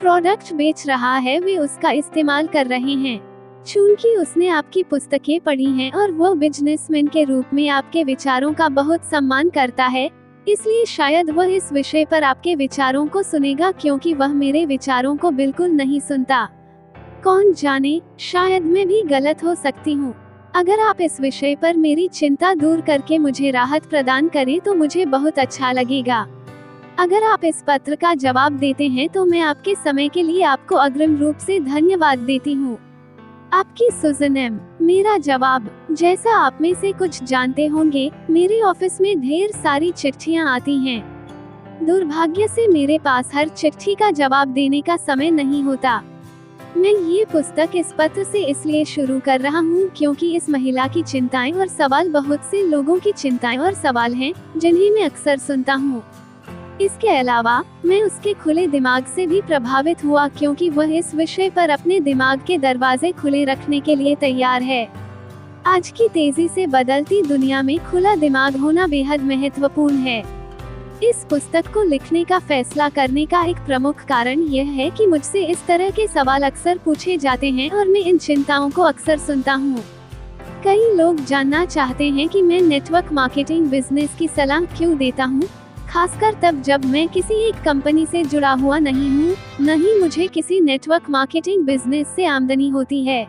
Product बेच रहा है वे उसका इस्तेमाल कर रहे हैं। चूंकि उसने आपकी पुस्तकें पढ़ी हैं और वो बिजनेसमैन के रूप में आपके विचारों का बहुत सम्मान करता है, इसलिए शायद वह इस विषय पर आपके विचारों को सुनेगा, क्योंकि वह मेरे विचारों को बिल्कुल नहीं सुनता। कौन जाने, शायद मैं भी गलत हो सकती हूँ। अगर आप इस विषय पर मेरी चिंता दूर करके मुझे राहत प्रदान करें तो मुझे बहुत अच्छा लगेगा। अगर आप इस पत्र का जवाब देते हैं तो मैं आपके समय के लिए आपको अग्रिम रूप से धन्यवाद देती हूँ। आपकी सुजन एम। मेरा जवाब, जैसा आप में से कुछ जानते होंगे, मेरे ऑफिस में ढेर सारी चिट्ठियां आती हैं। दुर्भाग्य से मेरे पास हर चिट्ठी का जवाब देने का समय नहीं होता। मैं ये पुस्तक इस पत्र से इसलिए शुरू कर रहा हूँ क्योंकि इस महिला की चिंताएं और सवाल बहुत से लोगों की चिंताएं और सवाल हैं जिन्हें मैं अक्सर सुनता हूँ। इसके अलावा मैं उसके खुले दिमाग से भी प्रभावित हुआ क्योंकि वह इस विषय पर अपने दिमाग के दरवाजे खुले रखने के लिए तैयार है। आज की तेजी से बदलती दुनिया में खुला दिमाग होना बेहद महत्वपूर्ण है। इस पुस्तक को लिखने का फैसला करने का एक प्रमुख कारण यह है कि मुझसे इस तरह के सवाल अक्सर पूछे जाते हैं और मैं इन चिंताओं को अक्सर सुनता हूँ। कई लोग जानना चाहते हैं कि मैं नेटवर्क मार्केटिंग बिजनेस की सलाह क्यों देता हूँ, खासकर तब जब मैं किसी एक कंपनी से जुड़ा हुआ नहीं हूँ, न ही मुझे किसी नेटवर्क मार्केटिंग बिजनेस से आमदनी होती है।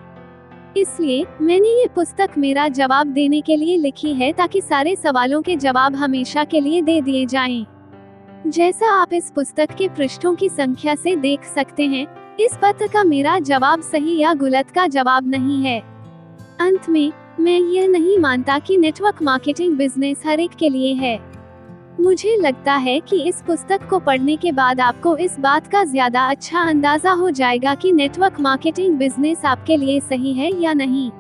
इसलिए मैंने ये पुस्तक मेरा जवाब देने के लिए लिखी है ताकि सारे सवालों के जवाब हमेशा के लिए दे दिए जाएं। जैसा आप इस पुस्तक के पृष्ठों की संख्या से देख सकते हैं, इस पत्र का मेरा जवाब सही या गलत का जवाब नहीं है। अंत में, मैं यह नहीं मानता कि नेटवर्क मार्केटिंग बिजनेस हर एक के लिए है। मुझे लगता है कि इस पुस्तक को पढ़ने के बाद आपको इस बात का ज्यादा अच्छा अंदाजा हो जाएगा कि नेटवर्क मार्केटिंग बिजनेस आपके लिए सही है या नहीं।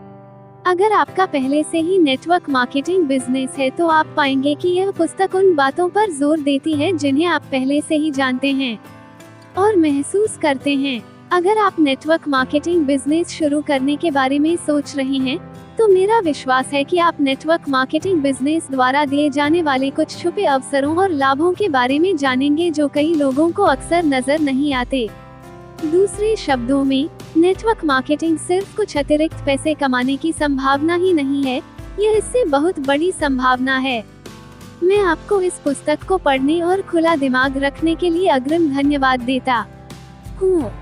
अगर आपका पहले से ही नेटवर्क मार्केटिंग बिजनेस है तो आप पाएंगे कि यह पुस्तक उन बातों पर जोर देती है जिन्हें आप पहले से ही जानते हैं और महसूस करते हैं। अगर आप नेटवर्क मार्केटिंग बिजनेस शुरू करने के बारे में सोच रहे हैं तो मेरा विश्वास है कि आप नेटवर्क मार्केटिंग बिजनेस द्वारा दिए जाने वाले कुछ छुपे अवसरों और लाभों के बारे में जानेंगे जो कई लोगों को अक्सर नजर नहीं आते। दूसरे शब्दों में, नेटवर्क मार्केटिंग सिर्फ कुछ अतिरिक्त पैसे कमाने की संभावना ही नहीं है, यह इससे बहुत बड़ी संभावना है। मैं आपको इस पुस्तक को पढ़ने और खुला दिमाग रखने के लिए अग्रिम धन्यवाद देता हूँ।